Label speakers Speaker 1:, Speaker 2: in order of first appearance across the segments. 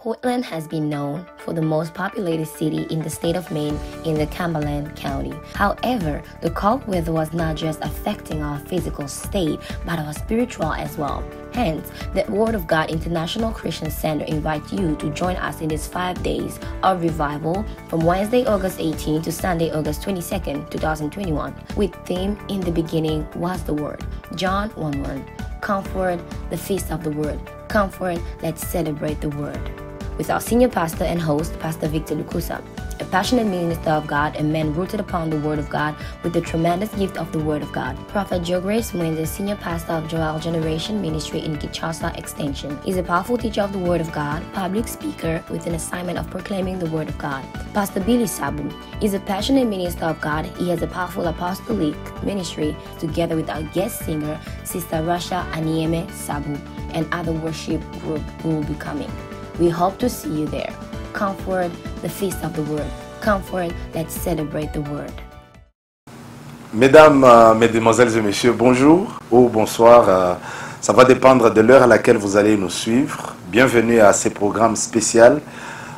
Speaker 1: Portland has been known for the most populated city in the state of Maine in the Cumberland County. However, the cold weather was not just affecting our physical state, but our spiritual as well. Hence, the Word of God International Christian Center invites you to join us in these 5 days of revival from Wednesday, August 18 to Sunday, August 22nd, 2021, with theme In the Beginning Was the Word. John 1:1. Comfort, the feast of the Word. Comfort, let's celebrate the Word. With our senior pastor and host, Pastor Victor Lukusa, a passionate minister of God and man rooted upon the Word of God with the tremendous gift of the Word of God. Prophet Joe Grace Mwende, senior pastor of Joel Generation Ministry in Kinshasa Extension, is a powerful teacher of the Word of God, public speaker with an assignment of proclaiming the Word of God. Pastor Billy Sabu is a passionate minister of God. He has a powerful apostolic ministry together with our guest singer, Sister Rasha Anieme Sabu, and other worship group who will be coming. We hope to see you there. Comfort, the feast of the Word. Comfort, let's celebrate the Word.
Speaker 2: Mesdames, Mesdemoiselles et Messieurs, bonjour ou bonsoir. Ça va dépendre de l'heure à laquelle vous allez nous suivre. Bienvenue à ces programmes spéciaux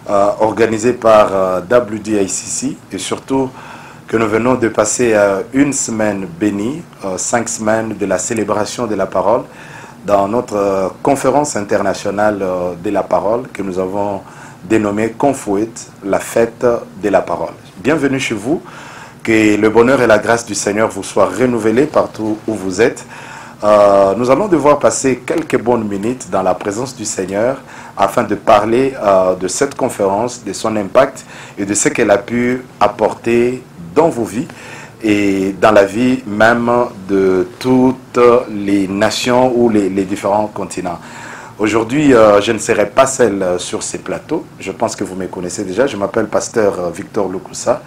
Speaker 2: organisés par WDICC et surtout que nous venons de passer une semaine bénie, 5 semaines de la célébration de la parole dans notre conférence internationale de la parole que nous avons dénommée Confouet, la fête de la parole. Bienvenue chez vous, que le bonheur et la grâce du Seigneur vous soient renouvelés partout où vous êtes. Nous allons devoir passer quelques bonnes minutes dans la présence du Seigneur afin de parler de cette conférence, de son impact et de ce qu'elle a pu apporter dans vos vies et dans la vie même de toutes les nations ou les différents continents. Aujourd'hui, je ne serai pas seul sur ces plateaux. Je pense que vous me connaissez déjà. Je m'appelle pasteur Victor Lukusa.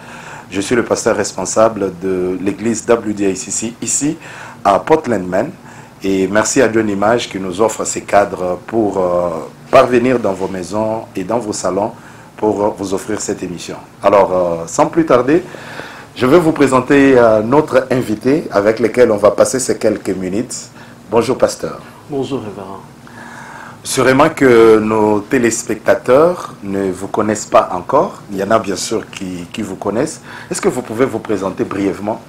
Speaker 2: Je suis le pasteur responsable de l'église WDICC ici à Portland, Maine. Et merci à Dieu Image qui nous offre ces cadres pour parvenir dans vos maisons et dans vos salons pour vous offrir cette émission. Alors, sans plus tarder, je vais vous présenter notre invité avec lequel on va passer ces quelques minutes. Bonjour pasteur.
Speaker 3: Bonjour révérend.
Speaker 2: Sûrement que nos téléspectateurs ne vous connaissent pas encore. Il y en a bien sûr qui vous connaissent. Est-ce que vous pouvez vous présenter brièvement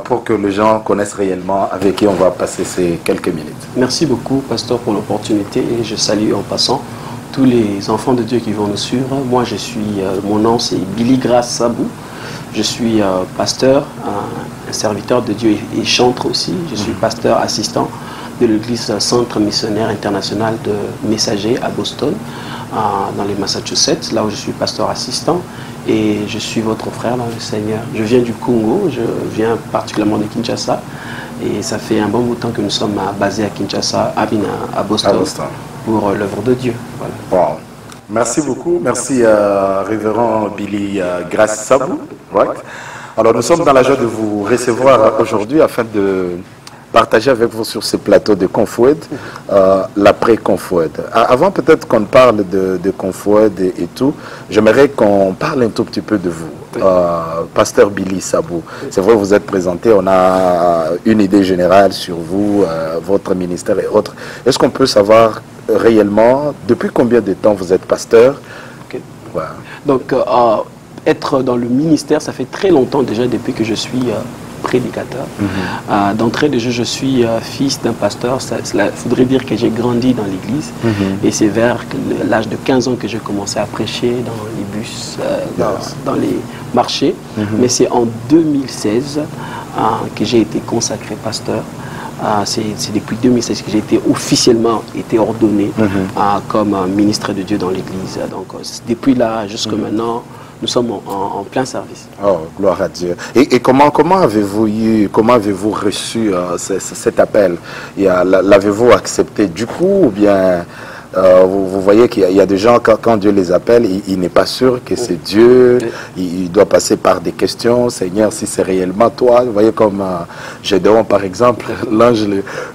Speaker 2: pour que les gens connaissent réellement avec qui on va passer ces quelques minutes?
Speaker 3: Merci beaucoup pasteur pour l'opportunité et je salue en passant tous les enfants de Dieu qui vont nous suivre. Moi mon nom c'est Billy Grace Sabou. Je suis pasteur, un serviteur de Dieu et chantre aussi. Je suis pasteur assistant de l'église Centre Missionnaire International de Messager à Boston, dans les Massachusetts, là où je suis pasteur assistant. Et je suis votre frère dans le Seigneur. Je viens du Congo, je viens particulièrement de Kinshasa. Et ça fait un bon bout de temps que nous sommes basés à Kinshasa, à Boston, pour l'œuvre de Dieu. Voilà.
Speaker 2: Wow. Merci beaucoup. Merci révérend Billy Grace Sabou. Right. Alors nous sommes dans la joie de vous recevoir aujourd'hui afin de partager avec vous sur ce plateau de Confouet, l'après-Confouet. Avant peut-être qu'on parle de Confouet et tout, j'aimerais qu'on parle un tout petit peu de vous. Pasteur Billy Sabou, c'est vrai vous êtes présenté, on a une idée générale sur vous, votre ministère et autres. Est-ce qu'on peut savoir réellement depuis combien de temps vous êtes pasteur?
Speaker 3: Voilà. Donc être dans le ministère, ça fait très longtemps déjà depuis que je suis prédicateur. D'entrée de jeu, je suis fils d'un pasteur. Cela voudrait dire que j'ai grandi dans l'église. Et c'est vers l'âge de 15 ans que j'ai commencé à prêcher dans les bus, dans les marchés. Mais c'est en 2016 que j'ai été consacré pasteur. C'est depuis 2016 que j'ai été officiellement ordonné comme ministre de Dieu dans l'église. Donc depuis là jusqu'à maintenant, nous sommes en plein service.
Speaker 2: Oh, gloire à Dieu. Et comment avez-vous reçu cet appel? L'avez-vous accepté du coup ou bien vous voyez qu'il y a des gens, quand Dieu les appelle, il n'est pas sûr que c'est Dieu. Il doit passer par des questions. Seigneur, si c'est réellement toi. Vous voyez comme Gédéon, par exemple, l'ange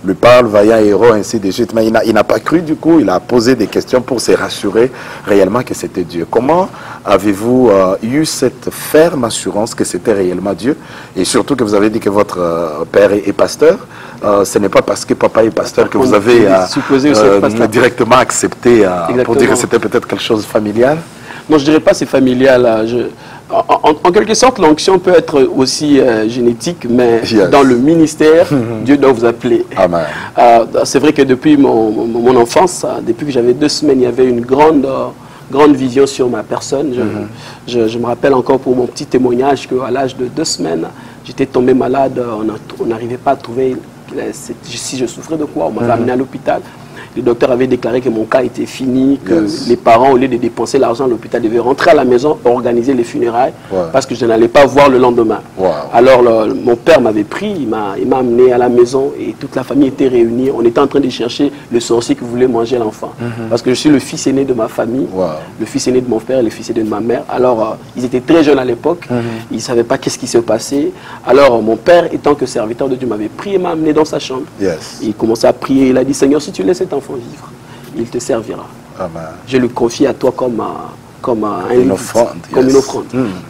Speaker 2: lui parle, vaillant héros, ainsi de suite. Mais il n'a pas cru du coup. Il a posé des questions pour se rassurer réellement que c'était Dieu. Comment avez-vous eu cette ferme assurance que c'était réellement Dieu? Et surtout que vous avez dit que votre père est pasteur. ce n'est pas parce que papa est pasteur que vous avez directement accepté pour dire que c'était peut-être quelque chose de familial?
Speaker 3: Non, je ne dirais pas c'est familial. En quelque sorte, l'onction peut être aussi génétique, mais dans le ministère, Dieu doit vous appeler.
Speaker 2: Amen.
Speaker 3: C'est vrai que depuis mon enfance, depuis que j'avais 2 semaines, il y avait une grande vision sur ma personne. Je me rappelle encore pour mon petit témoignage qu'à l'âge de 2 semaines, j'étais tombé malade, on n'arrivait pas à trouver si je souffrais de quoi. On m'avait amené à l'hôpital. Le docteur avait déclaré que mon cas était fini, que les parents, au lieu de dépenser l'argent à l'hôpital, devaient rentrer à la maison, organiser les funérailles, parce que je n'allais pas voir le lendemain. Alors mon père m'avait pris, il m'a amené à la maison et toute la famille était réunie. On était en train de chercher le sorcier qui voulait manger l'enfant. Parce que je suis le fils aîné de ma famille, le fils aîné de mon père et le fils aîné de ma mère. Alors ils étaient très jeunes à l'époque, ils ne savaient pas qu'est-ce qui se passait. Alors mon père, étant que serviteur de Dieu, m'avait pris et m'a amené dans sa chambre. Il commençait à prier, il a dit: Seigneur, si tu laisses cet enfant vivre, il te servira. Amen. Je le confie à toi comme une offrande.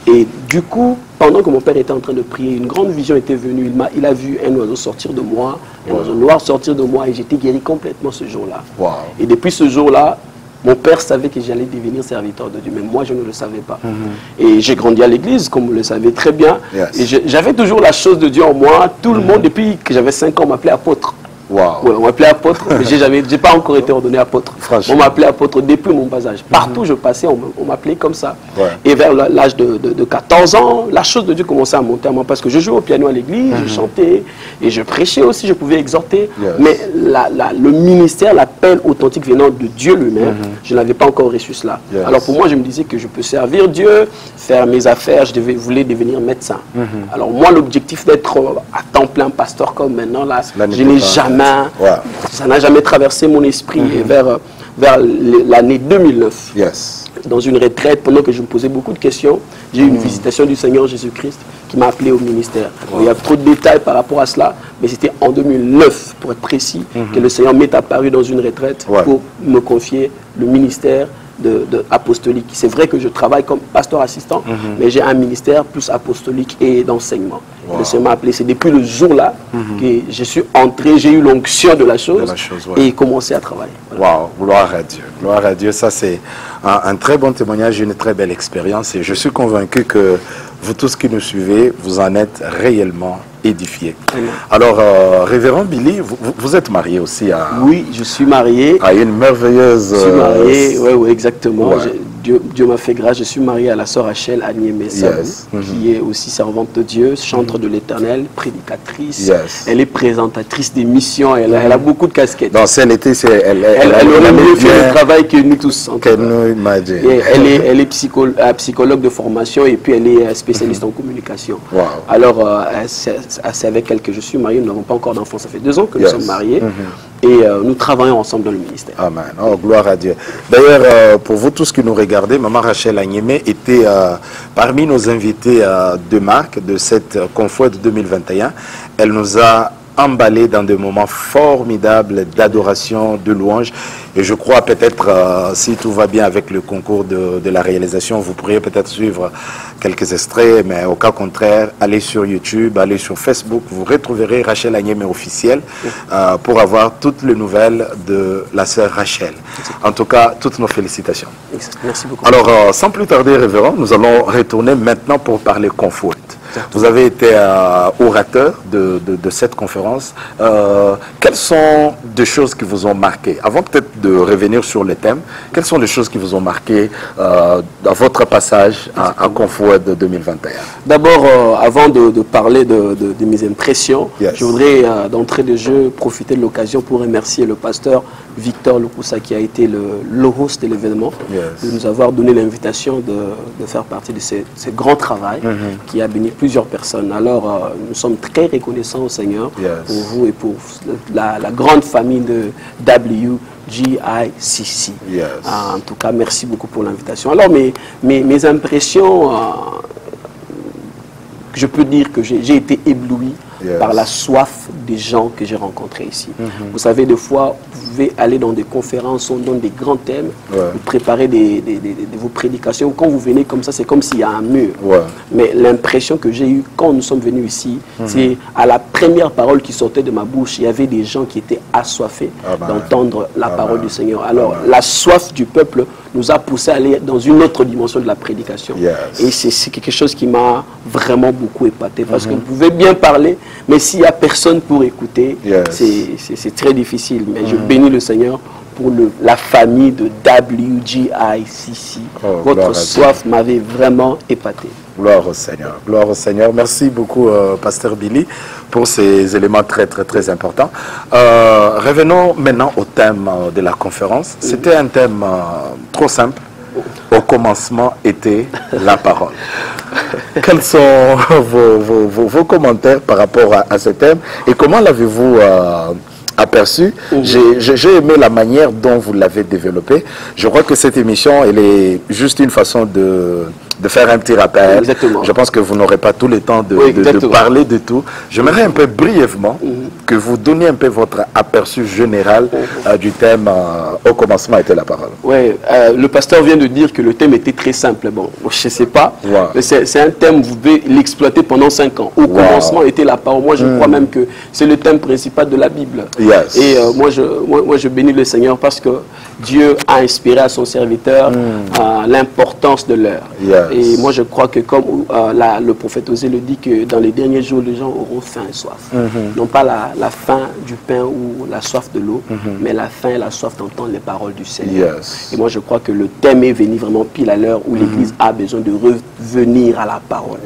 Speaker 3: Et du coup, pendant que mon père était en train de prier, une grande vision était venue. Il a vu un oiseau sortir de moi, un oiseau noir sortir de moi, et j'étais guéri complètement ce jour-là. Et depuis ce jour-là, mon père savait que j'allais devenir serviteur de Dieu, mais moi je ne le savais pas. Et j'ai grandi à l'église, comme vous le savez très bien. Et j'avais toujours la chose de Dieu en moi. Tout le monde, depuis que j'avais 5 ans, m'appelait apôtre. On m'appelait apôtre, mais je n'ai pas encore été ordonné apôtre. On m'appelait apôtre depuis mon bas âge. Partout où je passais, on m'appelait comme ça. Et vers l'âge de 14 ans, la chose de Dieu commençait à monter à moi, parce que je jouais au piano à l'église, je chantais et je prêchais aussi, je pouvais exhorter. Mais le ministère, l'appel authentique venant de Dieu lui-même, je n'avais pas encore reçu cela. Alors pour moi, je me disais que je peux servir Dieu, faire mes affaires, voulais devenir médecin. Alors moi, l'objectif d'être à temps plein pasteur comme maintenant, là, je n'ai jamais... Ça n'a jamais traversé mon esprit. Et vers l'année 2009, dans une retraite, pendant que je me posais beaucoup de questions, j'ai eu une visitation du Seigneur Jésus-Christ qui m'a appelé au ministère. Il y a trop de détails par rapport à cela, mais c'était en 2009, pour être précis, que le Seigneur m'est apparu dans une retraite pour me confier le ministère apostolique. C'est vrai que je travaille comme pasteur assistant, mais j'ai un ministère plus apostolique et d'enseignement. Le Seigneur m'a appelé. C'est depuis le jour-là que je suis entré, j'ai eu l'onction de la chose, et commencé à travailler.
Speaker 2: Waouh, gloire à Dieu. Gloire à Dieu. Ça, c'est un très bon témoignage, une très belle expérience. Et je suis convaincu que vous tous qui nous suivez, vous en êtes réellement édifiés. Alors, révérend Billy, vous êtes marié aussi à...
Speaker 3: Oui, je suis marié.
Speaker 2: À une merveilleuse...
Speaker 3: Je suis marié, oui, exactement. Dieu m'a fait grâce. Je suis marié à la sœur Rachel Agneme Sabou, qui est aussi servante de Dieu, chantre de l'Éternel, prédicatrice. Elle est présentatrice d'émissions. Elle a beaucoup de casquettes.
Speaker 2: Dans celle été,
Speaker 3: elle aurait mieux fait le travail que nous tous. Elle est psychologue de formation et puis elle est spécialiste en communication. Alors, c'est avec elle que je suis marié. Nous n'avons pas encore d'enfants. Ça fait 2 ans que nous sommes mariés. Et nous travaillons ensemble dans le ministère.
Speaker 2: Amen. Oh, gloire à Dieu. D'ailleurs, pour vous tous qui nous regardez, Maman Rachel Agneme était parmi nos invités de marque de cette Confouette 2021. Elle nous a emballé dans des moments formidables d'adoration, de louange. Et je crois peut-être, si tout va bien avec le concours de la réalisation, vous pourriez peut-être suivre quelques extraits, mais au cas contraire, allez sur YouTube, allez sur Facebook, vous retrouverez Rachel Agneme officielle pour avoir toutes les nouvelles de la sœur Rachel. En tout cas, toutes nos félicitations.
Speaker 3: Merci beaucoup.
Speaker 2: Alors, sans plus tarder, révérend, nous allons retourner maintenant pour parler Confouette. Vous avez été orateur de cette conférence. Quelles sont des choses qui vous ont marqué? Avant peut-être de revenir sur le thème, quelles sont les choses qui vous ont marqué dans votre passage à Confouette de 2021? D'abord,
Speaker 3: avant de parler de mes impressions, je voudrais d'entrée de jeu profiter de l'occasion pour remercier le pasteur Victor Loukoussa qui a été le host de l'événement, de nous avoir donné l'invitation de faire partie de ce grand travail qui a béni plusieurs personnes. Alors, nous sommes très reconnaissants au Seigneur pour vous et pour la grande famille de WGICC. En tout cas, merci beaucoup pour l'invitation. Alors, mes impressions, je peux dire que j'ai été ébloui par la soif des gens que j'ai rencontrés ici. Vous savez, des fois, vous pouvez aller dans des conférences, on donne des grands thèmes, vous préparez vos prédications. Quand vous venez comme ça, c'est comme s'il y a un mur. Mais l'impression que j'ai eue quand nous sommes venus ici, c'est à la première parole qui sortait de ma bouche, il y avait des gens qui étaient assoiffés d'entendre la parole du Seigneur. Alors, la soif du peuple nous a poussé à aller dans une autre dimension de la prédication. Et c'est quelque chose qui m'a vraiment beaucoup épaté. Parce que vous pouvez bien parler, mais s'il n'y a personne pour écouter, c'est très difficile. Mais je bénis le Seigneur pour la famille de WGICC. Votre soif m'avait vraiment épaté.
Speaker 2: Gloire au Seigneur. Gloire au Seigneur. Merci beaucoup, Pasteur Billy, pour ces éléments très importants. Revenons maintenant au thème de la conférence. C'était un thème trop simple. Au commencement était la parole. Quels sont vos commentaires par rapport à ce thème et comment l'avez-vous aperçu? J'ai aimé la manière dont vous l'avez développé. Je crois que cette émission, elle est juste une façon de faire un petit rappel.
Speaker 3: Exactement.
Speaker 2: Je pense que vous n'aurez pas tout le temps de parler de tout. J'aimerais un peu brièvement que vous donniez un peu votre aperçu général du thème au commencement était la parole.
Speaker 3: Oui, le pasteur vient de dire que le thème était très simple. Bon, je ne sais pas, mais c'est un thème, vous pouvez l'exploiter pendant 5 ans. Au commencement était la parole. Moi, je crois même que c'est le thème principal de la Bible. Et moi, je bénis le Seigneur parce que Dieu a inspiré à son serviteur l'importance de l'heure. Et moi, je crois que comme le prophète Osée le dit, que dans les derniers jours, les gens auront faim et soif. Non pas la faim du pain ou la soif de l'eau, mais la faim et la soif d'entendre les paroles du Seigneur. Et moi, je crois que le thème est venu vraiment pile à l'heure où l'Église a besoin de revenir à la parole.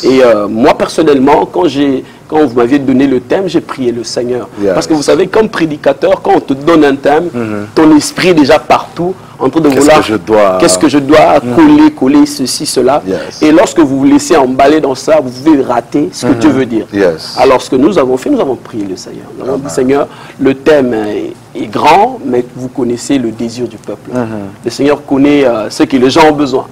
Speaker 3: Et moi, personnellement, quand vous m'aviez donné le thème, j'ai prié le Seigneur. Parce que vous savez, comme prédicateur, quand on te donne un thème, ton esprit est déjà partout, en train de vouloir, qu'est-ce que je dois coller, ceci, cela. Et lorsque vous vous laissez emballer dans ça, vous pouvez rater ce que Dieu veut dire. Alors ce que nous avons fait, nous avons prié le Seigneur. Nous avons dit, Seigneur, le thème est grand, mais vous connaissez le désir du peuple. Le Seigneur connaît ce que les gens ont besoin.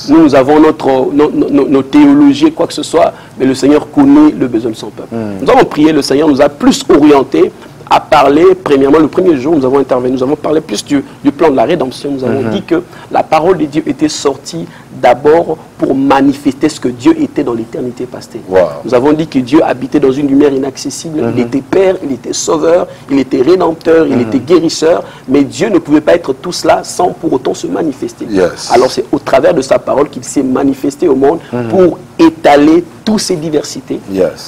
Speaker 3: Nous avons nos théologies, quoi que ce soit, mais le Seigneur connaît le besoin de son peuple. Nous avons prié, le Seigneur nous a plus orientés à parler. Premièrement, le premier jour, nous avons intervenu, nous avons parlé plus du plan de la rédemption. Nous avons dit que la parole de Dieu était sortie d'abord pour manifester ce que Dieu était dans l'éternité passée. Nous avons dit que Dieu habitait dans une lumière inaccessible. Il était Père, il était Sauveur, il était Rédempteur, il était Guérisseur. Mais Dieu ne pouvait pas être tout cela sans pour autant se manifester. Alors c'est au travers de sa parole qu'il s'est manifesté au monde pour étaler toutes ces diversités.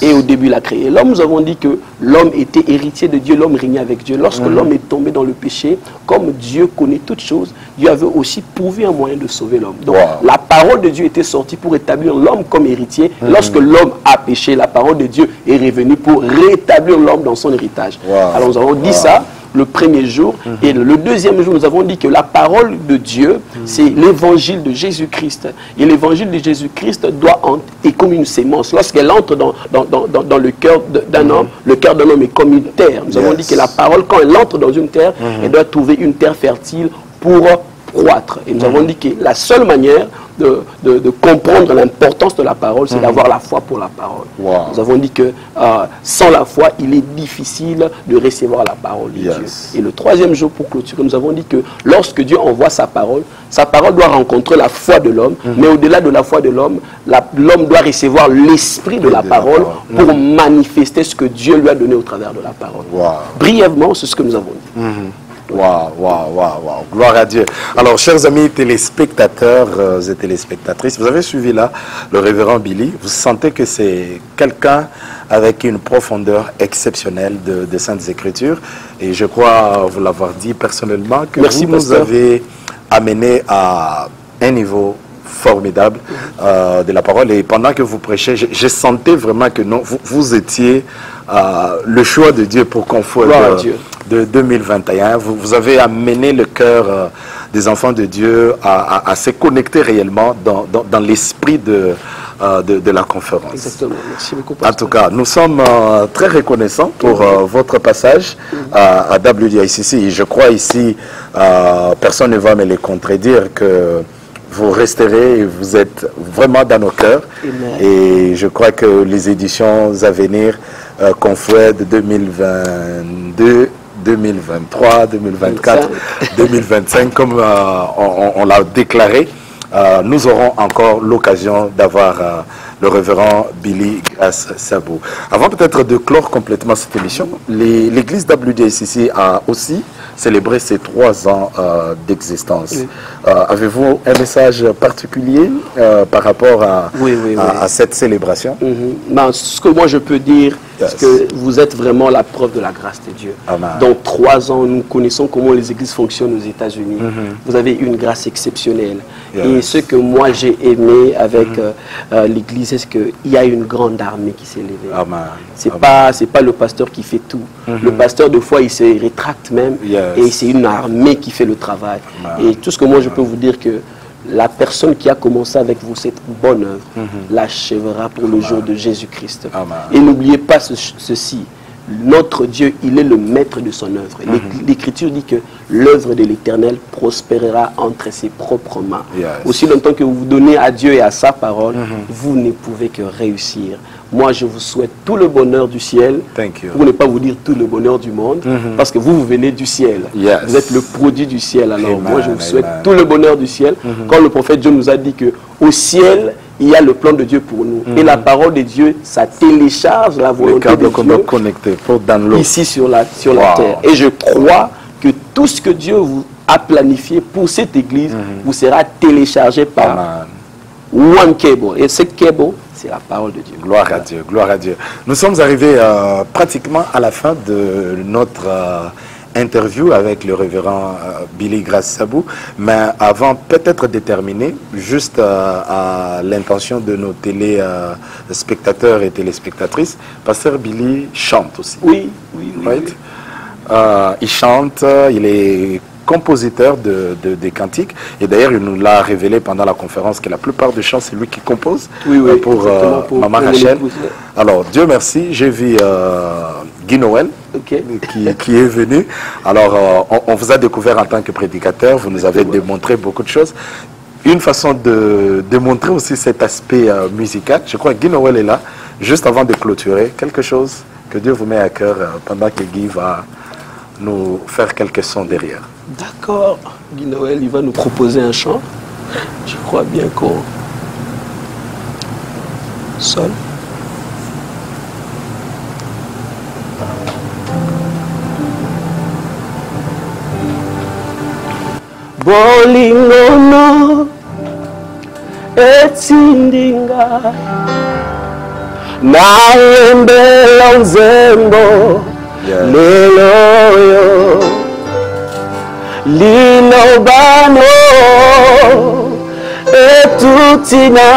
Speaker 3: Et au début, il a créé l'homme. Nous avons dit que l'homme était héritier de Dieu, l'homme régnait avec Dieu. Lorsque l'homme est tombé dans le péché, comme Dieu connaît toutes choses, Dieu avait aussi pourvu un moyen de sauver l'homme. Donc la parole de Dieu était sortie pour établir l'homme comme héritier. Lorsque l'homme a péché, la parole de Dieu est revenue pour rétablir l'homme dans son héritage. Alors nous avons dit ça le premier jour. Et le deuxième jour, nous avons dit que la parole de Dieu, c'est l'évangile de Jésus-Christ. Et l'évangile de Jésus-Christ est comme une sémence. Lorsqu'elle entre dans le cœur d'un homme, le cœur d'un homme est comme une terre. Nous avons dit que la parole, quand elle entre dans une terre, elle doit trouver une terre fertile pour croître. Et nous avons dit que la seule manière de comprendre l'importance de la parole, c'est d'avoir la foi pour la parole. Nous avons dit que sans la foi, il est difficile de recevoir la parole de Dieu. Et le troisième jour, pour clôturer, nous avons dit que lorsque Dieu envoie sa parole doit rencontrer la foi de l'homme, mais au-delà de la foi de l'homme, l'homme doit recevoir l'esprit de la parole pour manifester ce que Dieu lui a donné au travers de la parole. Brièvement, c'est ce que nous avons dit.
Speaker 2: Gloire à Dieu. Alors, chers amis téléspectateurs et téléspectatrices, vous avez suivi là le révérend Billy. Vous sentez que c'est quelqu'un avec une profondeur exceptionnelle de Saintes Écritures. Et je crois vous l'avoir dit personnellement que vous nous avez amené à un niveau formidable de la parole. Et pendant que vous prêchez, je sentais vraiment que non, vous étiez le choix de Dieu pour Confort de 2021. Vous avez amené le cœur des enfants de Dieu à se connecter réellement dans l'esprit de la conférence.
Speaker 3: Exactement. Merci beaucoup, pasteur.
Speaker 2: En tout cas, nous sommes très reconnaissants pour votre passage à WDICC. Et je crois ici, personne ne va me le contredire que vous resterez et vous êtes vraiment dans nos cœurs. Et je crois que les éditions à venir qu'on fouette de 2022, 2023, 2024, 2025, comme on l'a déclaré. Nous aurons encore l'occasion d'avoir le révérend Billy Grace Sabou. Avant peut-être de clore complètement cette émission, l'église WDSCC a aussi célébré ses 3 ans d'existence. Oui. Avez-vous un message particulier par rapport à cette célébration?
Speaker 3: Ben, ce que moi je peux dire, c'est que vous êtes vraiment la preuve de la grâce de Dieu.
Speaker 2: Amen.
Speaker 3: Dans 3 ans, nous connaissons comment les églises fonctionnent aux États-Unis. Vous avez une grâce exceptionnelle. Et ce que moi j'ai aimé avec l'église, c'est qu'il y a une grande armée qui s'est levée. C'est pas le pasteur qui fait tout. Le pasteur, de fois, il se rétracte même. Et c'est une armée qui fait le travail. Et tout ce que moi je peux vous dire, que la personne qui a commencé avec vous cette bonne œuvre l'achèvera pour le jour de Jésus-Christ. Et n'oubliez pas ceci. Notre Dieu, il est le maître de son œuvre. L'Écriture dit que l'œuvre de l'Éternel prospérera entre ses propres mains. Aussi longtemps que vous vous donnez à Dieu et à sa parole, vous ne pouvez que réussir. Moi, je vous souhaite tout le bonheur du ciel, pour ne pas vous dire tout le bonheur du monde, parce que vous venez du ciel. Vous êtes le produit du ciel. Alors moi, je vous souhaite tout le bonheur du ciel. Quand le prophète Dieu nous a dit qu'au ciel, il y a le plan de Dieu pour nous. Et la parole de Dieu, ça télécharge la volonté de Dieu ici sur la terre. Et je crois que tout ce que Dieu vous a planifié pour cette église vous sera téléchargé par one cable. Et ce cable, c'est la parole de Dieu.
Speaker 2: Gloire à Dieu, gloire à Dieu. Nous sommes arrivés pratiquement à la fin de notre interview avec le révérend Billy Grace Sabou, mais avant peut-être de terminer, juste à l'intention de nos téléspectateurs et téléspectatrices, Pasteur Billy chante aussi.
Speaker 3: Oui.
Speaker 2: Il chante, il est compositeur des cantiques, et d'ailleurs il nous l'a révélé pendant la conférence que la plupart des chants c'est lui qui compose pour Maman Rachel. Alors Dieu merci, j'ai vu Guy Noël qui est venu. Alors on vous a découvert en tant que prédicateur, vous nous avez démontré beaucoup de choses. Une façon de démontrer aussi cet aspect musical, je crois que Guy Noël est là, juste avant de clôturer, quelque chose que Dieu vous met à cœur pendant que Guy va nous faire quelques sons derrière.
Speaker 3: D'accord, Guy Noël, il va nous proposer un chant. Je crois bien qu'on... Sol. Bolingono etindinga naembela nzembo leloyo lino bano etutina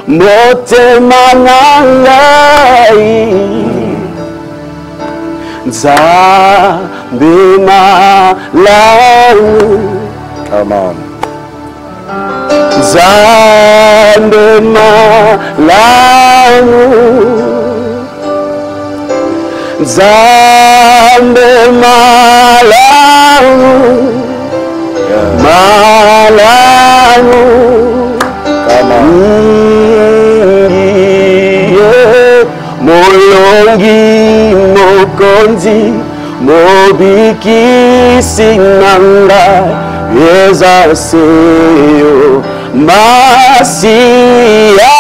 Speaker 3: motema nangai nzambe malamu.
Speaker 2: Come on.
Speaker 3: Nzambe malamu, Nzambe malamu, malamu, molongi mokonzi mobikisi nanga yeza seyo Masia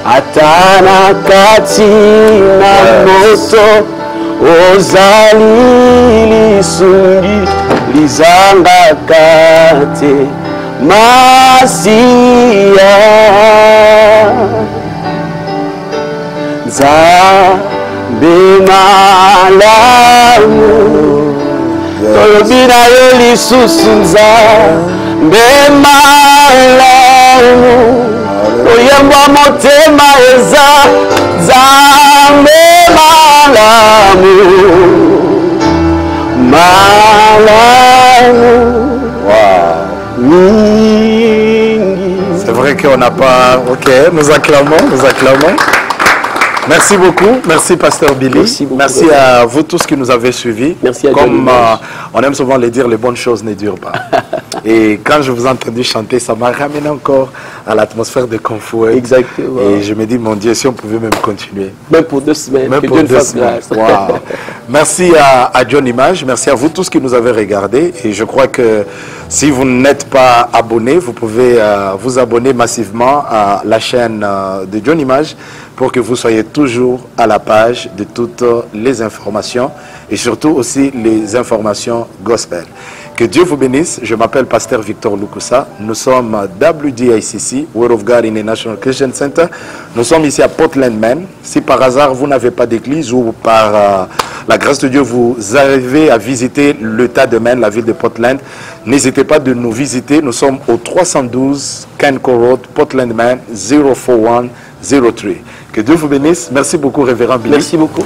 Speaker 3: atana katina moto ozali lisungi lizanga kate Masia Nzambe malamu tolobina yo lisusu Nzambe malamu oyemba motema eza Nzambe malamu malamu.
Speaker 2: C'est vrai qu'on n'a pas... Ok, nous acclamons, nous acclamons. Merci beaucoup, merci Pasteur Billy, merci à vous tous qui nous avez suivis.
Speaker 3: Merci à
Speaker 2: Comme on aime souvent le dire, les bonnes choses ne durent pas. Et quand je vous ai entendu chanter, ça m'a ramené encore à l'atmosphère de Confouet.
Speaker 3: Exactement.
Speaker 2: Et je me dis, mon Dieu, si on pouvait même continuer.
Speaker 3: Même pour 2 semaines.
Speaker 2: Même
Speaker 3: que
Speaker 2: pour
Speaker 3: Dieu nous
Speaker 2: 2
Speaker 3: fasse
Speaker 2: semaines.
Speaker 3: grâce.
Speaker 2: Wow. Merci à John Image, merci à vous tous qui nous avez regardés. Et je crois que si vous n'êtes pas abonné, vous pouvez vous abonner massivement à la chaîne de John Image pour que vous soyez toujours à la page de toutes les informations et surtout aussi les informations gospel. Que Dieu vous bénisse. Je m'appelle Pasteur Victor Lukusa. Nous sommes WDICC, Word of God International Christian Center. Nous sommes ici à Portland, Maine. Si par hasard vous n'avez pas d'église ou par la grâce de Dieu vous arrivez à visiter l'État de Maine, la ville de Portland, n'hésitez pas de nous visiter. Nous sommes au 312 Kenco Road, Portland, Maine, 04103. Que Dieu vous bénisse. Merci beaucoup, Révérend Billy.
Speaker 3: Merci beaucoup.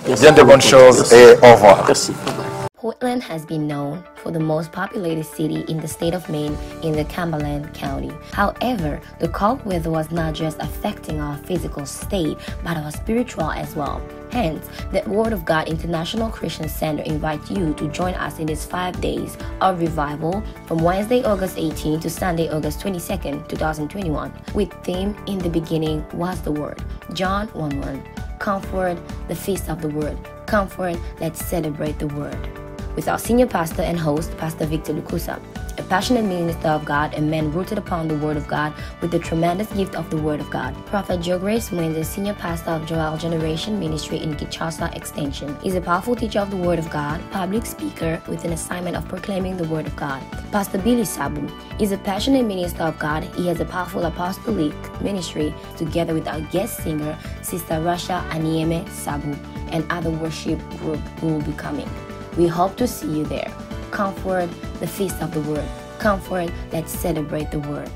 Speaker 3: Merci
Speaker 2: Bien de bonnes choses
Speaker 3: Merci.
Speaker 2: et au revoir.
Speaker 3: Merci.
Speaker 1: Portland has been known for the most populated city in the state of Maine in the Cumberland County. However, the cold weather was not just affecting our physical state, but our spiritual as well. Hence, the Word of God International Christian Center invites you to join us in these 5 days of revival from Wednesday, August 18 to Sunday, August 22nd, 2021, with theme In the Beginning Was the Word. John 1:1. Comfort, the feast of the Word. Comfort, let's celebrate the Word. With our senior pastor and host, Pastor Victor Lukusa, a passionate minister of God and man rooted upon the Word of God with the tremendous gift of the Word of God. Prophet Joe Grace Mwenze, senior pastor of Joel Generation Ministry in Kinshasa Extension, is a powerful teacher of the Word of God, public speaker with an assignment of proclaiming the Word of God. Pastor Billy Sabu is a passionate minister of God. He has a powerful apostolic ministry together with our guest singer, Sister Rasha Anieme Sabu, and other worship group who will be coming. We hope to see you there. Comfort, the feast of the Word. Comfort, let's celebrate the Word.